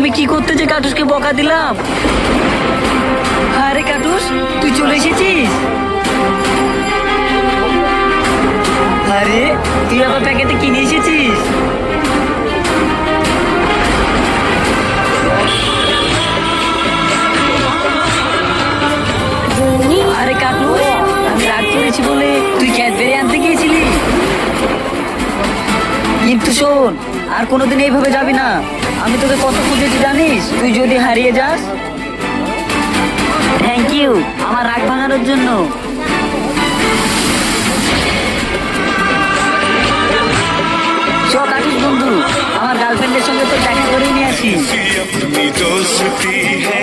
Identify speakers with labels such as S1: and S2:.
S1: আমি কি করতে যে কাটুসকে বকা দিলাম। আরে কাটুস, তুই চলে এসেছিস? আরে তুই আবার প্যাকেটে কিনে এসেছিস? আরে কাটুস, আমি রাগ করেছি বলে তুই ক্যাডবেরি আনতে গিয়েছিলি? কিন্তু শোন, আর কোনোদিন এইভাবে যাবি না। আমি তোকে কত খুঁজেছি জানিস, তুই যদি হারিয়ে যাস। থ্যাংক ইউ আমার রাগ ভাঙানোর জন্য। চ কাটুস বন্ধু, আমার গার্লফ্রেন্ডের সঙ্গে তো দেখা করে নিয়ে আসি।
S2: अपनी दोस्ती है